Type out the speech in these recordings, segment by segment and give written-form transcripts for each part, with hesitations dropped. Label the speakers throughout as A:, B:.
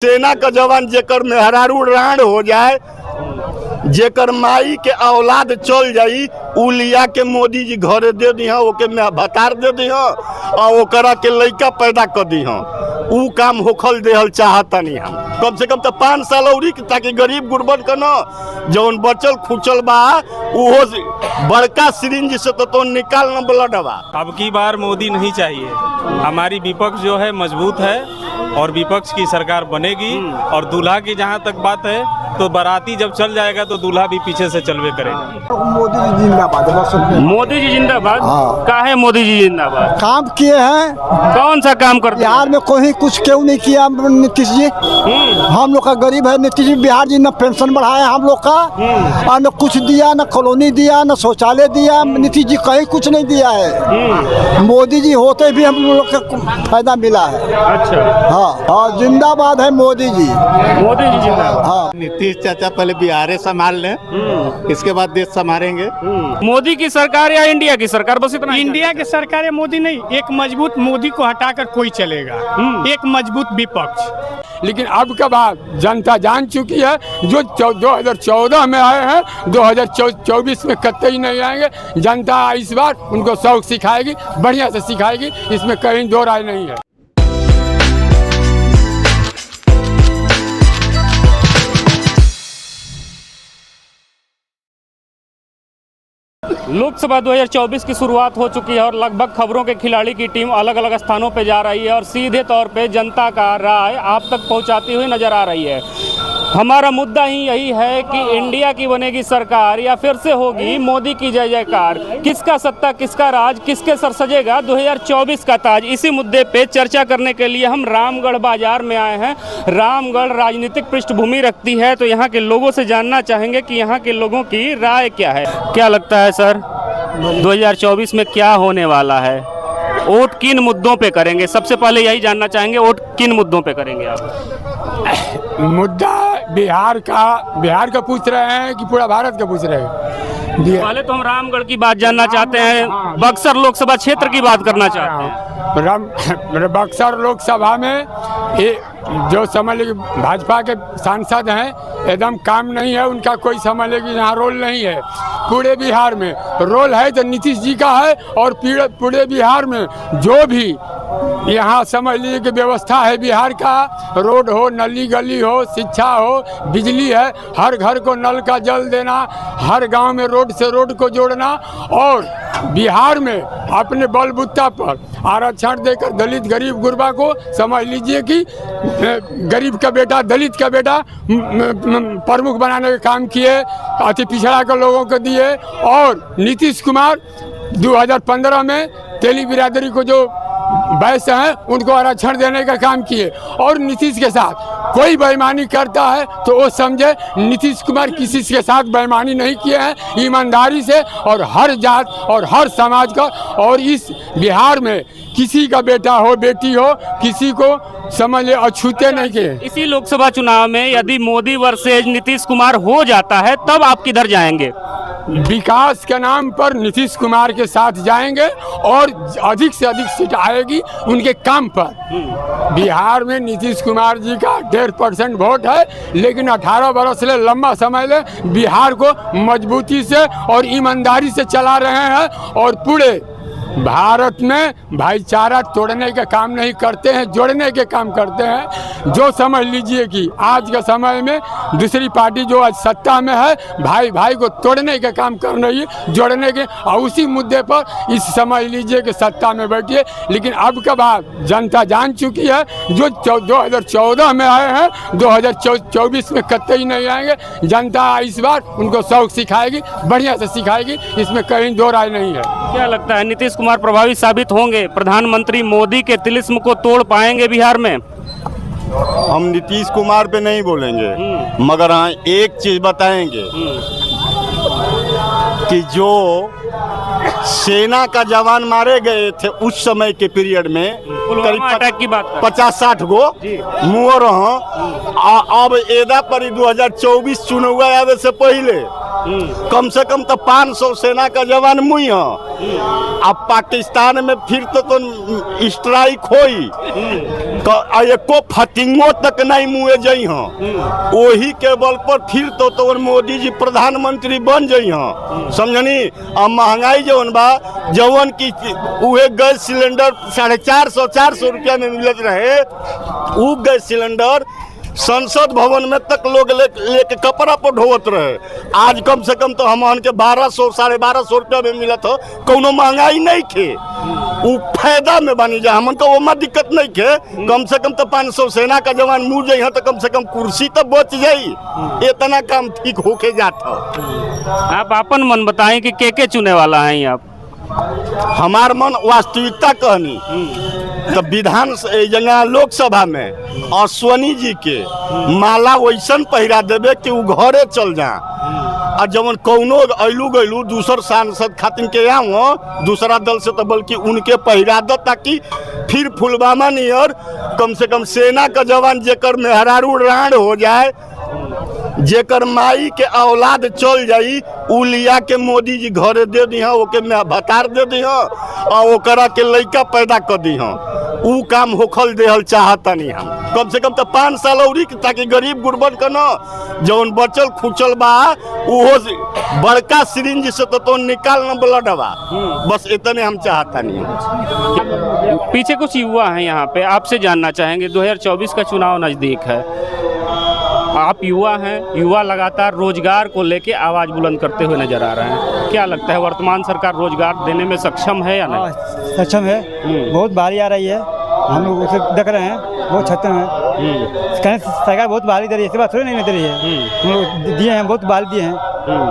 A: सेना का जवान जेकर मेहरारू राण हो जाए, जेकर माई के औलाद चल जाई, उ लिया के मोदी जी घरे दे दी, ओके भतार दे दी और ओकरा के लइका पैदा कर दी। उ काम होखल देहल चाहतनी हम कम से कम तो 5 साल और, ताकि गरीब गुरबन का न जौन बचल खुचल बा उहो बड़का सिरिंज से तो निकाल न ब्लडवा।
B: अब की बार मोदी नहीं चाहिए। हमारी विपक्ष जो है मजबूत है और विपक्ष की सरकार बनेगी। और दूल्हा की जहाँ तक बात है तो बाराती जब चल जाएगा तो दूल्हा भी पीछे से चलवे करेगा।
C: मोदी जी जिंदाबाद।
D: मोदी जी जिंदाबाद।
C: हाँ।
D: काहे मोदी जी जिंदाबाद?
C: काम किए हैं।
D: कौन सा काम करते हैं?
C: बिहार में कोई कुछ क्यों नहीं किया नीतीश जी। हम लोग का गरीब है, नीतीश जी बिहार जी न पेंशन बढ़ाया हम लोग का, और न कुछ दिया, न कॉलोनी दिया, न शौचालय दिया। नीतीश जी कहीं कुछ नहीं दिया है। मोदी जी होते भी हम लोग को फायदा मिला है।
D: अच्छा।
C: हाँ हाँ, जिंदाबाद है मोदी जी।
D: मोदी जी जिंदाबाद।
C: हाँ,
E: नीतीश चाचा पहले बिहार संभाल लें, इसके बाद देश संभालेंगे।
D: मोदी की सरकार या इंडिया की सरकार? बस इतना।
F: इंडिया की सरकार है, मोदी नहीं। एक मजबूत मोदी को हटाकर कोई चलेगा, एक मजबूत विपक्ष।
G: लेकिन अब के बाद जनता जान चुकी है, जो 2014 में आए हैं 2024 में कतई नहीं आएंगे। जनता इस बार उनको शौक सिखाएगी, बढ़िया से सिखाएगी, इसमें कहीं दो राय नहीं है।
D: लोकसभा 2024 की शुरुआत हो चुकी है और लगभग खबरों के खिलाड़ी की टीम अलग अलग स्थानों पर जा रही है और सीधे तौर पे जनता का राय आप तक पहुंचाती हुई नजर आ रही है। हमारा मुद्दा ही यही है कि इंडिया की बनेगी सरकार या फिर से होगी मोदी की जय जयकार। किसका सत्ता, किसका राज, किसके सर सजेगा 2024 का ताज? इसी मुद्दे पे चर्चा करने के लिए हम रामगढ़ बाजार में आए हैं। रामगढ़ राजनीतिक पृष्ठभूमि रखती है, तो यहाँ के लोगों से जानना चाहेंगे कि यहाँ के लोगों की राय क्या है। क्या लगता है सर, 2024 में क्या होने वाला है? वोट किन मुद्दों पे करेंगे? सबसे पहले यही जानना चाहेंगे, वोट किन मुद्दों पे करेंगे आप?
G: मुद्दा बिहार का पूछ रहे हैं कि पूरा भारत का पूछ रहे हैं?
D: पहले तो हम रामगढ़ की बात जानना चाहते हैं, बक्सर लोकसभा क्षेत्र की बात करना चाहते हैं।
G: बक्सर लोकसभा में जो समझ लीजिए भाजपा के सांसद हैं, एकदम काम नहीं है उनका, कोई समझ लीजिए यहाँ रोल नहीं है। पूरे बिहार में रोल है तो नीतीश जी का है, और पूरे बिहार में जो भी यहाँ समझ लीजिए कि व्यवस्था है बिहार का, रोड हो, नली गली हो, शिक्षा हो, बिजली है, हर घर को नल का जल देना, हर गांव में रोड से रोड को जोड़ना, और बिहार में अपने बलबूता पर आरक्षण देकर दलित गरीब गुरबा को समझ लीजिए कि गरीब का बेटा, दलित का बेटा प्रमुख बनाने का काम किए, अति पिछड़ा के लोगों को दिए। और नीतीश कुमार 2015 में तेली बिरादरी को जो वैश्य हैं उनको आरक्षण देने का काम किए। और नीतीश के साथ कोई बेईमानी करता है तो वो समझे नीतीश कुमार किसी के साथ बेईमानी नहीं किए हैं, ईमानदारी से, और हर जात और हर समाज का। और इस बिहार में किसी का बेटा हो, बेटी हो, किसी को समझ ले अछूते नहीं किए।
D: इसी लोकसभा चुनाव में यदि मोदी वर्सेज नीतीश कुमार हो जाता है तब आप किधर जाएंगे?
G: विकास के नाम पर नीतीश कुमार के साथ जाएंगे और अधिक से अधिक सीट आएगी उनके काम पर। बिहार में नीतीश कुमार जी का 1.5% वोट है, लेकिन 18 बरस ले लंबा समय ले बिहार को मजबूती से और ईमानदारी से चला रहे हैं, और पूरे भारत में भाईचारा तोड़ने के काम नहीं करते हैं, जोड़ने के काम करते हैं। जो समझ लीजिए कि आज के समय में दूसरी पार्टी जो आज सत्ता में है, भाई भाई को तोड़ने के काम कर रही है, जोड़ने के, और उसी मुद्दे पर इस समझ लीजिए कि सत्ता में बैठी है। लेकिन अब के बाद जनता जान चुकी है, जो 2014 में आए हैं 2024 में कतई नहीं आएंगे। जनता इस बार उनको शौक सिखाएगी, बढ़िया से सिखाएगी, इसमें कहीं दो राय नहीं है।
D: क्या लगता है, नीतीश कुमार प्रभावी साबित होंगे? प्रधानमंत्री मोदी के तिलिस्म को तोड़ पाएंगे बिहार में?
A: हम नीतीश कुमार पे नहीं बोलेंगे, मगर हाँ एक चीज बताएंगे कि जो सेना का जवान मारे गए थे उस समय के पीरियड में करीब
D: अटैक की बात
A: 50-60 गो मुअर। अब एदा पर 2024 चुनाव आवे से पहले कम से कम तो 500 सेना का जवान मुई है। अब पाकिस्तान में फिर तो स्ट्राइक होई एको फतिंगो तक नहीं मुए जाइ हाँ वही के बल पर फिर तो मोदी जी प्रधानमंत्री बन जाइ हाँ समझनी। अब महंगाई जवन बा जवन की उहे गैस सिलेंडर 450 रुपया में मिलत रहे उ गैस सिलेंडर संसद भवन में तक लोग लेके कपड़ा पर ढोवत रहे। आज कम से कम तो हमन के 1200 1250 रुपया में मिलत हो कोनो महंगाई नहीं खे उ फायदा में बनी जा हमन को ओमा दिक्कत नहीं खे। कम से कम तो 500 सेना का जवान मुँह जाइ तो कम से कम कुर्सी तो बच जाई इतना काम ठीक होके जाता।
D: आप अपन मन बताएं कि के चुने वाला है आप?
A: हमार मन वास्तविकता कहनी तो विधान जगह लोकसभा में अश्वनी जी के माला वैसन पहिरा देवे कि उ घरे चल जा और जवन कौनो अयलू गैलू दूसर सांसद खातिर के आओ दूसरा दल से तो बल्कि उनके पहिरा दो ताकि फिर फुलवामा नियर कम से कम सेना का जवान जेकर मेहरारू राण हो जाए जेकर माई के औलाद चल जाई उ लिया के मोदी जी घरे दे दी ओके भतार दे दी और ओकरा के लइका पैदा कर दी उ काम होखल देहल चाहतनी हम कम से कम तो 5 साल और ताकि गरीब गुरबन का न जौन बचल खुचल बा उहो बड़का सिरिंज से तो निकाल न ब्लडवा बस इतने हम चाहतनी।
D: पीछे कुछ युवा हैं यहाँ पे आपसे जानना चाहेंगे 2024 का चुनाव नज़दीक है आप युवा हैं युवा लगातार रोजगार को लेके आवाज़ बुलंद करते हुए नजर आ रहे हैं क्या लगता है वर्तमान सरकार रोजगार देने में सक्षम है या नहीं?
H: सक्षम है बहुत भारी आ रही है हम लोग उसे देख रहे हैं बहुत छत्ते हैं कहीं सरकार बहुत बहाली दे रही है ऐसी बात थोड़ी नहीं दे रही है हम लोग दिए हैं बहुत बहाली दिए हैं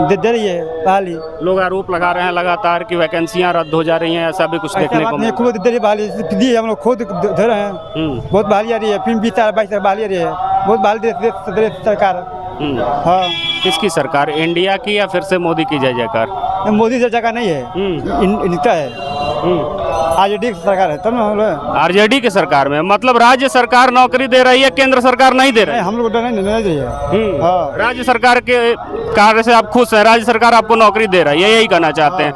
H: दे रही है बहाली।
D: लोग आरोप लगा रहे हैं लगातार कि वैकेंसियां रद्द हो जा रही हैं ऐसा भी कुछ देखने को
H: खूब दे रही बहाली दी है हम लोग खुद दे रहे हैं बहुत बहाली आ रही है फिर 2022 बहाली आ रही है बहुत बहाली दे सरकार। हाँ
D: किसकी सरकार इंडिया की या फिर से मोदी की जय जयकार?
H: मोदी से जगह नहीं है इंडिया है आरजेडी की सरकार है तब ना
D: आरजेडी की सरकार में मतलब राज्य सरकार नौकरी दे रही है केंद्र सरकार नहीं दे रही है?
H: हम लोग नहीं दे रही है
D: राज्य सरकार के कार्य से आप खुश हैं राज्य सरकार आपको नौकरी दे रही है यही कहना चाहते हैं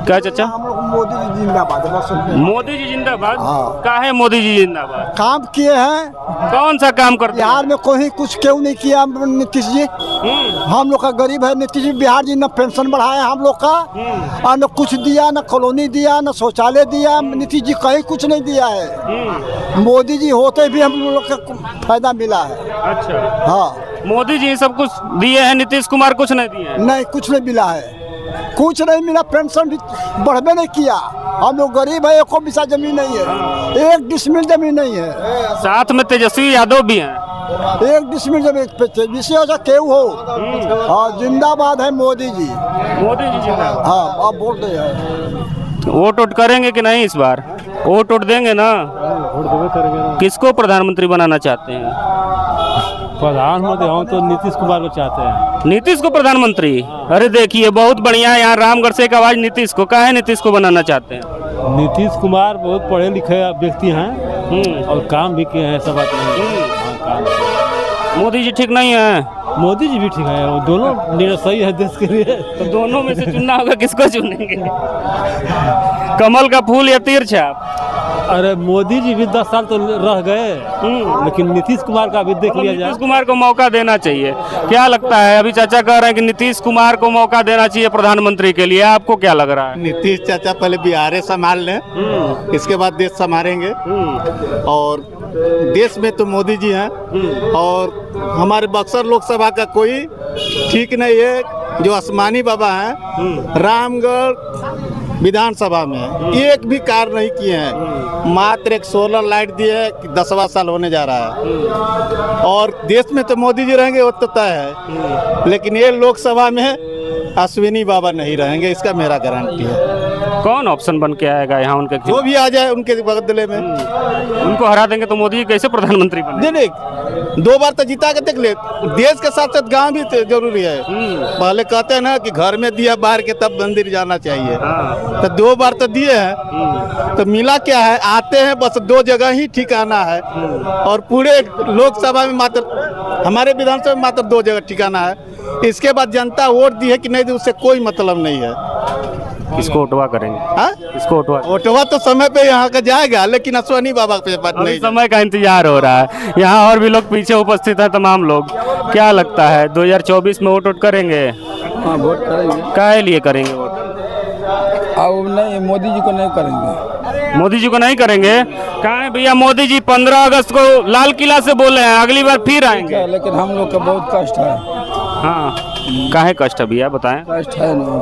D: क्या चाचा?
C: हम लोग मोदी जी जिंदाबाद
D: मोदी जी जिंदाबाद काहे मोदी जी जिंदाबाद?
C: काम किए हैं
D: कौन सा काम करते हैं?
C: बिहार में कोई कुछ क्यों नहीं किया नीतीश जी हम लोग का गरीब है नीतीश जी बिहार जी न पेंशन बढ़ाया हम लोग का और न कुछ दिया न कॉलोनी दिया न शौचालय दिया नीतीश जी कहीं कुछ नहीं दिया है मोदी जी होते भी हम लोग को फायदा मिला है।
D: अच्छा
C: हाँ
D: मोदी जी सब कुछ दिए हैं नीतीश कुमार कुछ नहीं दिए हैं?
C: नहीं कुछ नहीं मिला है कुछ नहीं मिला पेंशन भी बढ़वे नहीं किया हम लोग गरीब है एको बिसा जमीन नहीं है 1 डिसमिल जमीन नहीं है।
D: साथ में तेजस्वी यादव भी हैं
C: 1 डिसमिल जमीन विषय हो केहू हो हाँ जिंदाबाद है मोदी जी
D: जिंदाबाद।
C: हाँ आप बोल रहे हैं
D: वोट करेंगे कि नहीं इस बार? वोट देंगे ना? किसको प्रधानमंत्री बनाना चाहते हैं?
I: प्रधानमंत्री हम तो नीतीश कुमार को चाहते हैं।
D: नीतीश को प्रधानमंत्री? अरे देखिए बहुत बढ़िया यहाँ रामगढ़ से एक आवाज नीतीश को काहे नीतीश को बनाना चाहते हैं?
I: नीतीश कुमार बहुत पढ़े लिखे व्यक्ति हैं और काम भी किए हैं सब बात नहीं।
D: मोदी जी ठीक नहीं है?
I: मोदी जी भी ठीक है वो दोनों निर्णय सही है देश के लिए।
D: तो दोनों में से चुनना होगा किसको चुनेंगे कमल का फूल या तिरछा?
I: अरे मोदी जी भी 10 साल तो रह गए लेकिन नीतीश कुमार का भी देख लिया जाए।
D: नीतीश कुमार को मौका देना चाहिए क्या लगता है? अभी चाचा कह रहे हैं कि नीतीश कुमार को मौका देना चाहिए प्रधानमंत्री के लिए आपको क्या लग रहा है?
E: नीतीश चाचा पहले बिहार संभाल लें इसके बाद देश संभालेंगे और देश में तो मोदी जी हैं और हमारे बक्सर लोकसभा का कोई ठीक नहीं है जो आसमानी बाबा हैं रामगढ़ विधानसभा में एक भी कार्य नहीं किए हैं मात्र एक सोलर लाइट दिए है कि 10वां साल होने जा रहा है और देश में तो मोदी जी रहेंगे वो तो तय है लेकिन ये लोकसभा में अश्विनी बाबा नहीं रहेंगे इसका मेरा गारंटी है।
D: कौन ऑप्शन बन के आएगा यहाँ उनके?
E: जो भी आ जाए उनके बदले में
D: उनको हरा देंगे तो मोदी कैसे प्रधानमंत्री बने?
E: नहीं 2 बार तो जीता के देख ले देश के साथ साथ गांव भी जरूरी है। पहले कहते हैं ना कि घर में दिया बाहर के तब मंदिर जाना चाहिए तो 2 बार तो दिए हैं तो मिला क्या है आते हैं बस 2 जगह ही ठिकाना है और पूरे लोकसभा में मात्र हमारे विधानसभा में मात्र 2 जगह ठिकाना है इसके बाद जनता वोट दी है कि नहीं दी उससे कोई मतलब नहीं है।
D: किसको उठवा करेंगे?
E: हाँ?
D: किसको उठवा?
E: ओटवा तो समय पे यहाँ का जाएगा, लेकिन अश्वनी बाबा पे बात
D: अभी
E: नहीं।
D: समय का इंतजार हो रहा है। यहाँ और भी लोग पीछे उपस्थित हैं, तमाम लोग। क्या लगता है 2024 में वोट करेंगे?
J: हाँ, वोट करेंगे।
D: काहे लिए करेंगे वोट?
J: अब नहीं, मोदी जी को नहीं करेंगे।
D: मोदी जी को नहीं करेंगे? कहाँ है भैया मोदी जी? 15 अगस्त को लाल किला से बोले हैं अगली बार फिर आएंगे।
J: लेकिन हम लोग का बहुत कष्ट है।
D: हाँ, काहे कष्ट है भैया बताएं?
J: कष्ट है नहीं,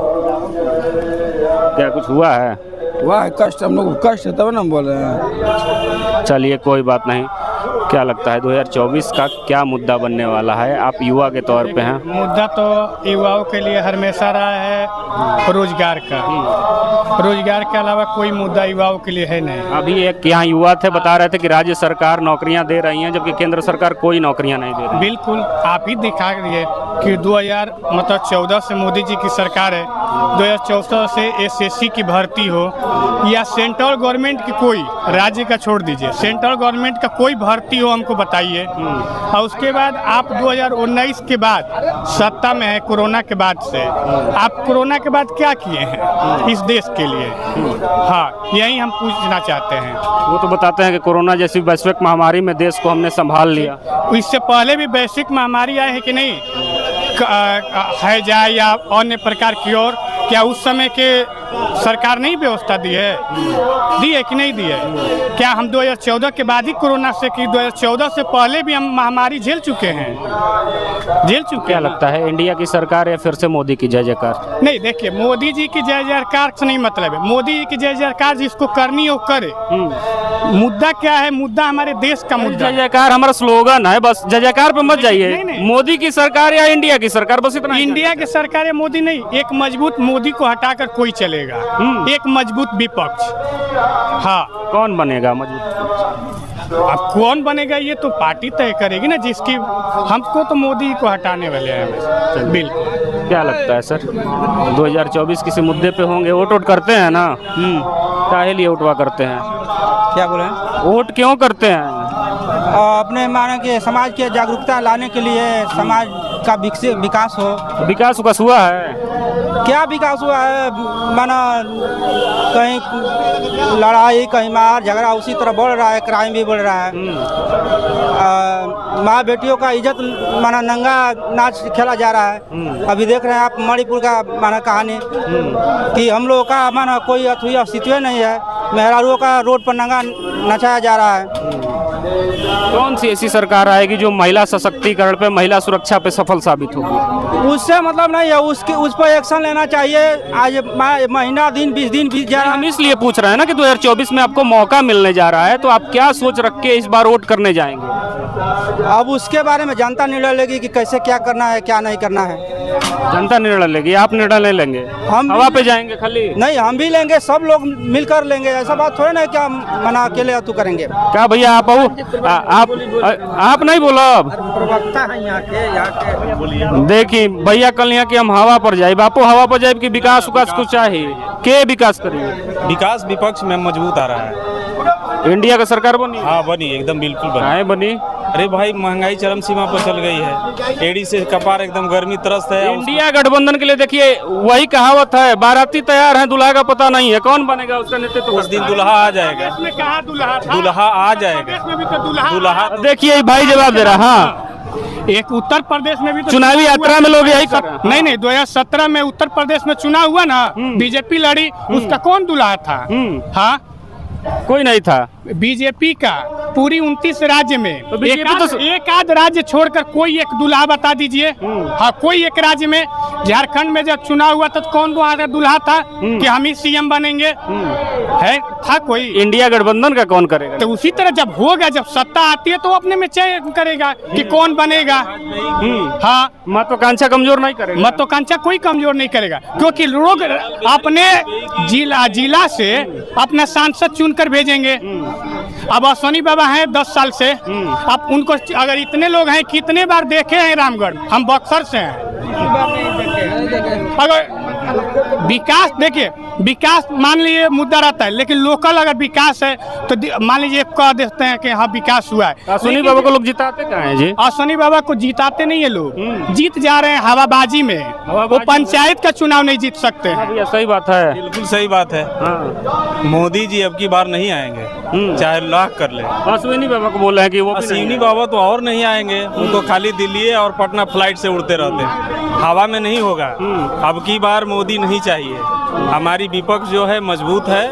D: क्या कुछ हुआ है?
J: वाह कष्ट, हम लोग को कष्ट है तब ना हम बोल रहे हैं।
D: चलिए कोई बात नहीं। क्या लगता है 2024 का क्या मुद्दा बनने वाला है? आप युवा के तौर पे हैं।
F: मुद्दा तो युवाओं के लिए हमेशा रहा है रोजगार का। रोजगार के अलावा कोई मुद्दा युवाओं के लिए है नहीं।
D: अभी एक यहाँ युवा थे बता रहे थे कि राज्य सरकार नौकरियां दे रही हैं, जबकि केंद्र सरकार कोई नौकरियां नहीं दे रही।
F: बिल्कुल, आप ही दिखा रही कि 2014 से मोदी जी की सरकार है। 2014 से एसएससी की भर्ती हो या सेंट्रल गवर्नमेंट की, कोई राज्य का छोड़ दीजिए, सेंट्रल गवर्नमेंट का कोई भर्ती हो हमको बताइए। और उसके बाद आप 2019 के बाद सत्ता में है, कोरोना के बाद से आप कोरोना के बाद क्या किए हैं इस देश के लिए? हाँ, यही हम पूछना चाहते हैं।
D: वो तो बताते हैं कि कोरोना जैसी वैश्विक महामारी में देश को हमने संभाल लिया।
F: इससे पहले भी वैश्विक महामारी आई है कि नहीं? है जाए या अन्य प्रकार की, और क्या उस समय के सरकार नहीं व्यवस्था दी है? दी है कि नहीं दी है? क्या हम 2014 के बाद ही कोरोना से, कि 2014 से पहले भी हम महामारी झेल चुके हैं? झेल चुके।
D: क्या लगता है इंडिया की सरकार या फिर से मोदी की जय जयकार?
F: नहीं, देखिए मोदी जी की जय जयकार से नहीं मतलब है। मोदी जी की जय जयकार जिसको करनी हो करे। मुद्दा क्या है? मुद्दा हमारे देश का मुद्दा।
D: जय जयकार हमारा स्लोगन है, बस जय जयकार पे मत जाइए।
F: नहीं।
D: मोदी की सरकार या इंडिया की सरकार, बस इतना।
F: इंडिया की सरकार या मोदी नहीं, एक मजबूत मोदी को हटाकर कोई चलेगा। एक मजबूत विपक्ष। हाँ,
D: कौन बनेगा मजबूत?
F: अब कौन बनेगा ये तो पार्टी तय करेगी ना, जिसकी। हमको तो मोदी को हटाने वाले हैं। बिल्कुल।
D: क्या लगता है सर 2024 किसी मुद्दे पे होंगे? वोट करते हैं ना? काहे लिए वोटवा करते हैं?
H: क्या बोले हैं?
D: वोट क्यों करते हैं?
H: अपने माने कि समाज के जागरूकता लाने के लिए, समाज का विकास हो।
D: विकास उकास हुआ है?
H: क्या विकास हुआ है? माना कहीं लड़ाई, कहीं मार झगड़ा उसी तरह बढ़ रहा है, क्राइम भी बढ़ रहा है। माँ बेटियों का इज्जत माना नंगा नाच खेला जा रहा है। अभी देख रहे हैं आप मणिपुर का माना कहानी कि हम लोगों का माना कोई अथुई अस्तित्व नहीं है, मेहरारुओं का रोड पर नंगा नचाया जा रहा है।
D: कौन सी ऐसी सरकार आएगी जो महिला सशक्तिकरण पे, महिला सुरक्षा पे सफल साबित होगी?
H: उससे मतलब नहीं है, उस पर एक्शन लेना चाहिए। आज महीना दिन 20 दिन बीत जा रहा है।
D: हम इसलिए पूछ रहे हैं ना कि 2024 में आपको मौका मिलने जा रहा है, तो आप क्या सोच रख के इस बार वोट करने जाएंगे?
H: अब उसके बारे में जनता निर्णय लेगी कि कैसे क्या करना है, क्या नहीं करना है।
D: जनता निर्णय लेगी, आप निर्णय नहीं लेंगे?
H: हम
D: हवा पे जाएंगे खाली?
H: नहीं, हम भी लेंगे, सब लोग मिलकर लेंगे। ऐसा बात थोड़ी ना कि हम मना अकेले तू करेंगे।
D: क्या भैया आप नहीं बोलो?
H: प्रवक्ता है यहाँ के।
D: देखिए भैया कल यहाँ की हम हवा पर जाए, बापू हवा पर जाए कि विकास उकास कुछ चाहिए के विकास करिए।
B: विकास विपक्ष में मजबूत आ रहा है।
D: इंडिया का सरकार बनी?
B: हाँ बनी, एकदम बिल्कुल बनी।
D: बनी।
B: अरे भाई महंगाई चरम सीमा पर चल गई है, एड़ी से कपार एकदम गर्मी त्रस्त है।
D: इंडिया गठबंधन के लिए देखिए वही कहावत है, बाराती तैयार है दूल्हा का पता नहीं है, कौन बनेगा उसका नेतृत्व?
B: उस दिन दूल्हा आ जाएगा। दूल्हा आ जाएगा। दूल्हा
D: देखिए भाई जवाब दे रहा। हाँ,
F: एक उत्तर प्रदेश में भी तो
D: चुनावी यात्रा में लोग यही कर रहे हैं।
F: नहीं 2017 में उत्तर प्रदेश में चुनाव हुआ ना, बीजेपी लड़ी, उसका कौन दूल्हा था? हाँ,
D: कोई नहीं था।
F: बीजेपी का पूरी 29 राज्य में
D: तो
F: एक आध राज्य छोड़कर कोई एक दूल्हा बता दीजिए। हाँ, कोई एक राज्य में। झारखंड में जब चुनाव हुआ तो कौन दूल्हा था कि हम ही सीएम बनेंगे? है था कोई?
D: इंडिया गठबंधन का कौन करेगा?
F: तो उसी तरह जब होगा, जब सत्ता आती है तो अपने में चयन करेगा कि कौन बनेगा। हाँ,
D: महत्वाकांक्षा कमजोर नहीं करेगा।
F: महत्वाकांक्षा कोई कमजोर नहीं करेगा, क्योंकि लोग अपने जिला से अपना सांसद चुनकर भेजेंगे। अब अश्वनी बाबा हैं 10 साल से। अब उनको अगर इतने लोग हैं, कितने बार देखे हैं रामगढ़? हम बक्सर से हैं। अगर विकास देखिए, विकास मान लीजिए मुद्दा रहता है, लेकिन लोकल अगर विकास है तो मान लीजिए कह देते हैं कि हाँ विकास हुआ है।
D: अश्विनी बाबा को लोग जिताते कहाँ हैं जी?
F: अश्विनी बाबा को जिताते नहीं है लोग, जीत जा रहे हैं हवाबाजी में। वो पंचायत का चुनाव नहीं जीत सकते हैं।
D: सही बात है,
B: बिल्कुल सही बात है। मोदी जी अब की बार नहीं आएंगे, चाहे लाख कर ले।
D: अश्विनी बाबा को बोल रहे हैं कि वो
B: अश्विनी बाबा तो और नहीं आएंगे, उनको खाली दिल्ली और पटना फ्लाइट से उड़ते रहते हैं, हवा में नहीं होगा। अब की बार मोदी नहीं चाहिए। हमारी विपक्ष जो है मजबूत है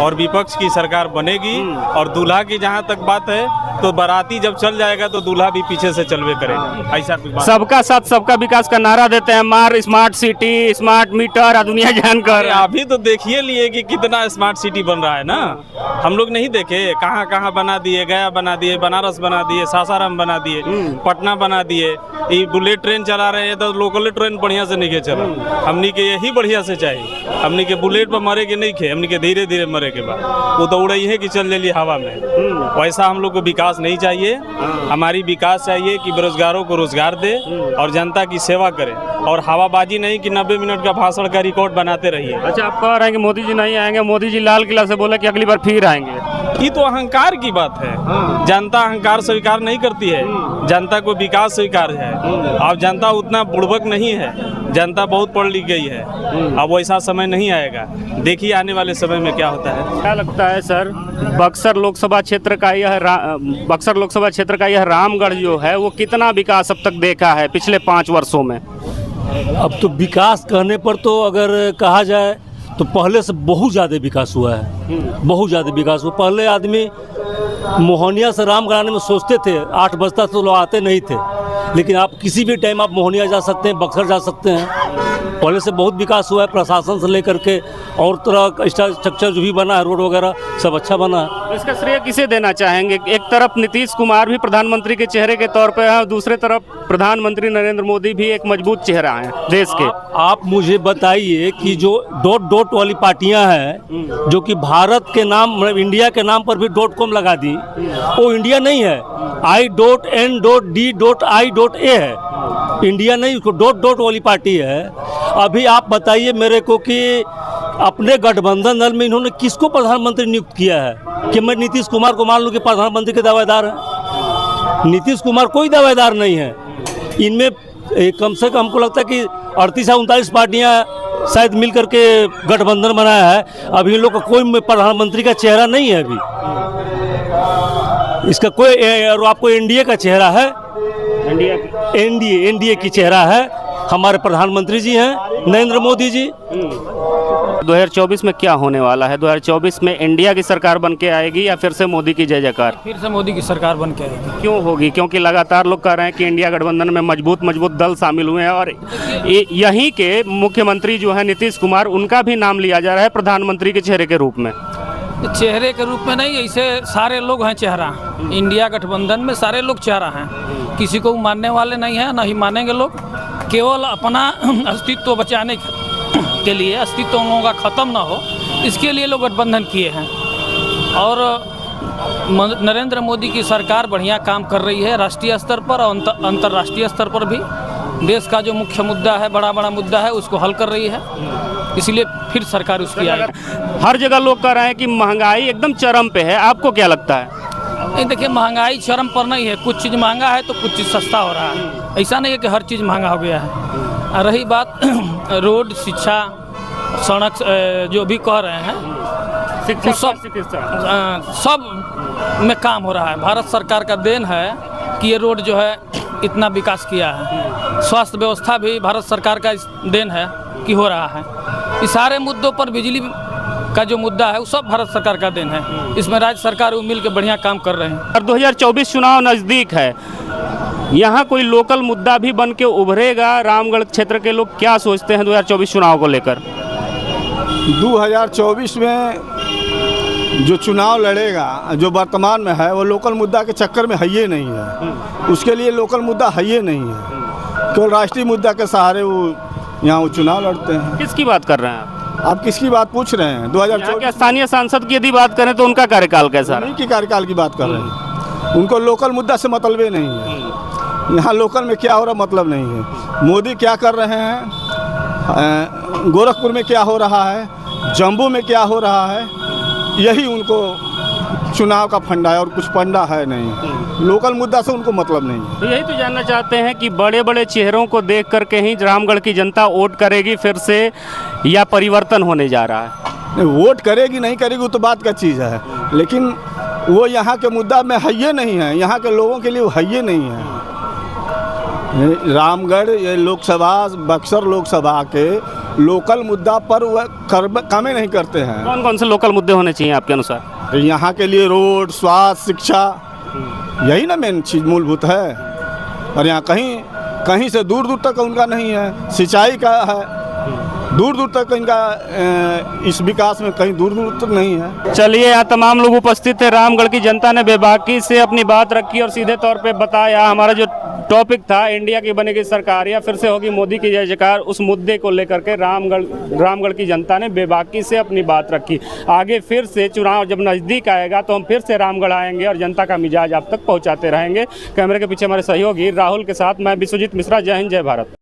B: और विपक्ष की सरकार बनेगी। और दूल्हा की जहाँ तक बात है तो बाराती जब चल जाएगा तो दूल्हा भी पीछे से चलवे करेगा, ऐसा कुछ बात।
D: सबका साथ सबका विकास का नारा देते हैं, मार स्मार्ट सिटी, स्मार्ट मीटर, दुनिया जानकर।
B: अभी तो देखिए लिए कि कितना स्मार्ट सिटी बन रहा है ना, हम लोग नहीं देखे कहाँ कहाँ बना दिए, गया बना दिए, बनारस बना दिए, सासाराम बना दिए, पटना बना दिए। ये बुलेट ट्रेन चला रहे हैं तो लोकल ट्रेन बढ़िया से नहीं चला। हमनी के यही बढ़िया से चाहिए, हमनी के बुलेट पर मरे के नहीं खे, हमनी के धीरे धीरे मरे के बाद वो तो उड़ाई है कि चल जली हवा में। वैसा हम लोग को विकास नहीं चाहिए। हमारी विकास चाहिए कि बेरोजगारों को रोजगार दे और जनता की सेवा करे, और हवाबाजी नहीं कि 90 मिनट का भाषण का रिकॉर्ड बनाते रहिए।
D: अच्छा, आप कह रहे हैं कि मोदी जी नहीं आएंगे, मोदी जी लाल किला से बोले कि अगली बार फिर आएंगे।
B: ये तो अहंकार की बात है। जनता अहंकार स्वीकार नहीं करती है, जनता को विकास स्वीकार है। अब जनता उतना बुड़बक नहीं है, जनता बहुत पढ़ लिख गई है। अब वैसा समय नहीं आएगा, देखिए आने वाले समय में क्या होता है।
D: क्या लगता है सर, बक्सर लोकसभा क्षेत्र का यह रामगढ़ जो है वो कितना विकास अब तक देखा है पिछले 5 वर्षों में?
I: अब तो विकास कहने पर तो अगर कहा जाए तो पहले से बहुत ज़्यादा विकास हुआ है, बहुत ज़्यादा विकास हुआ। पहले आदमी मोहनिया से रामगढ़ आने में सोचते थे, 8 बजता तो लोग आते नहीं थे, लेकिन आप किसी भी टाइम आप मोहनिया जा सकते हैं, बक्सर जा सकते हैं। पहले से बहुत विकास हुआ है, प्रशासन से लेकर के और तरह का इंफ्रास्ट्रक्चर जो भी बना है, रोड वगैरह सब अच्छा बना है।
D: इसका श्रेय किसे देना चाहेंगे? एक तरफ नीतीश कुमार भी प्रधानमंत्री के चेहरे के तौर पर है, और दूसरे तरफ प्रधानमंत्री नरेंद्र मोदी भी एक मजबूत चेहरा है देश के।
I: आप मुझे बताइए कि जो डॉट वाली पार्टियां हैं जो कि भारत के नाम मतलब इंडिया के नाम पर भी .com लगा दी, वो इंडिया नहीं है। I.N.D.I.A है, इंडिया नहीं, उसको डॉट वाली पार्टी है। अभी आप बताइए मेरे को कि अपने गठबंधन दल में इन्होंने किसको प्रधानमंत्री नियुक्त किया है? कि मैं नीतीश कुमार को मान लूँ कि प्रधानमंत्री के दावेदार हैं? नीतीश कुमार कोई दावेदार नहीं है इनमें। कम से कम हमको लगता है कि 38 या 39 पार्टियां शायद मिल करके गठबंधन बनाया है। अभी इन लोग का कोई प्रधानमंत्री का चेहरा नहीं है अभी इसका कोई। और आपको एनडीए का चेहरा है, एनडीए की चेहरा है, हमारे प्रधानमंत्री जी हैं नरेंद्र मोदी जी।
D: 2024 में क्या होने वाला है? 2024 में इंडिया की सरकार बन के आएगी या फिर से मोदी की जय जयकार?
K: फिर से मोदी की सरकार बन के आएगी।
D: क्यों होगी? क्योंकि लगातार लोग कह रहे हैं कि इंडिया गठबंधन में मजबूत दल शामिल हुए हैं, और यहीं के मुख्यमंत्री जो है नीतीश कुमार, उनका भी नाम लिया जा रहा है प्रधानमंत्री के चेहरे के रूप में।
K: चेहरे के रूप में नहीं, ऐसे सारे लोग हैं चेहरा। इंडिया गठबंधन में सारे लोग चेहरा हैं, किसी को मानने वाले नहीं हैं, नहीं मानेंगे लोग। केवल अपना अस्तित्व बचाने के लिए, अस्तित्व उन लोगों का ख़त्म ना हो, इसके लिए लोग गठबंधन किए हैं। और नरेंद्र मोदी की सरकार बढ़िया काम कर रही है राष्ट्रीय स्तर पर और अंतर्राष्ट्रीय स्तर पर भी। देश का जो मुख्य मुद्दा है, बड़ा मुद्दा है, उसको हल कर रही है, इसलिए फिर सरकार उसकी आएगी।
D: हर जगह लोग कह रहे हैं कि महंगाई एकदम चरम पे है, आपको क्या लगता है?
K: नहीं, देखिए महंगाई चरम पर नहीं है, कुछ चीज़ महंगा है तो कुछ चीज़ सस्ता हो रहा है। ऐसा नहीं है कि हर चीज़ महंगा हो गया है। रही बात रोड, शिक्षा, सड़क जो भी कह रहे हैं, सब में काम हो रहा है। भारत सरकार का देन है कि ये रोड जो है इतना विकास किया है। स्वास्थ्य व्यवस्था भी भारत सरकार का देन है कि हो रहा है। इस सारे मुद्दों पर, बिजली का जो मुद्दा है वो सब भारत सरकार का देन है। इसमें राज्य सरकार वो मिल के बढ़िया काम कर रहे हैं।
D: और 2024 चुनाव नज़दीक है, यहाँ कोई लोकल मुद्दा भी बन के उभरेगा? रामगढ़ क्षेत्र के लोग क्या सोचते हैं 2024 चुनाव को लेकर?
L: 2024 में जो चुनाव लड़ेगा, जो वर्तमान में है, वो लोकल मुद्दा के चक्कर में है ही नहीं है। उसके लिए लोकल मुद्दा है ही नहीं है, तो राष्ट्रीय मुद्दा के सहारे वो यहाँ वो चुनाव लड़ते हैं।
D: किसकी बात कर रहे हैं
L: आप किसकी बात पूछ रहे हैं?
D: 2024 स्थानीय सांसद की यदि बात करें तो उनका कार्यकाल कैसा?
L: उन्हीं की कार्यकाल की बात कर रहे हैं। उनको लोकल मुद्दा से मतलब ही नहीं है। यहाँ लोकल में क्या हो रहा मतलब नहीं है। मोदी क्या कर रहे हैं गोरखपुर में क्या हो रहा है, जम्मू में क्या हो रहा है, यही उनको चुनाव का फंडा है और कुछ फंडा है नहीं। लोकल मुद्दा से उनको मतलब नहीं है।
D: तो यही तो जानना चाहते हैं कि बड़े बड़े चेहरों को देख करके ही रामगढ़ की जनता वोट करेगी फिर से, या परिवर्तन होने जा रहा है?
L: वोट करेगी नहीं करेगी वो तो बात का चीज़ है, लेकिन वो यहाँ के मुद्दा में है ये नहीं है, यहाँ के लोगों के लिए वो है ये नहीं है। रामगढ़ ये लोकसभा बक्सर लोकसभा के लोकल मुद्दा पर वह काम नहीं करते हैं।
D: कौन कौन से लोकल मुद्दे होने चाहिए आपके अनुसार?
L: यहाँ के लिए रोड, स्वास्थ्य, शिक्षा, यही ना मेन चीज़ मूलभूत है। और यहाँ कहीं से दूर दूर तक उनका नहीं है। सिंचाई का है, दूर दूर तक इनका इस विकास में कहीं दूर दूर तक नहीं है।
D: चलिए, यहाँ तमाम लोग उपस्थित थे। रामगढ़ की जनता ने बेबाकी से अपनी बात रखी और सीधे तौर पे बताया। हमारा जो टॉपिक था इंडिया की बनेगी सरकार या फिर से होगी मोदी की जय जयकार, उस मुद्दे को लेकर के रामगढ़ की जनता ने बेबाकी से अपनी बात रखी। आगे फिर से चुनाव जब नज़दीक आएगा तो हम फिर से रामगढ़ आएंगे और जनता का मिजाज आप तक पहुँचाते रहेंगे। कैमरे के पीछे हमारे सहयोगी राहुल के साथ मैं विश्वजीत मिश्रा। जय हिंद, जय भारत।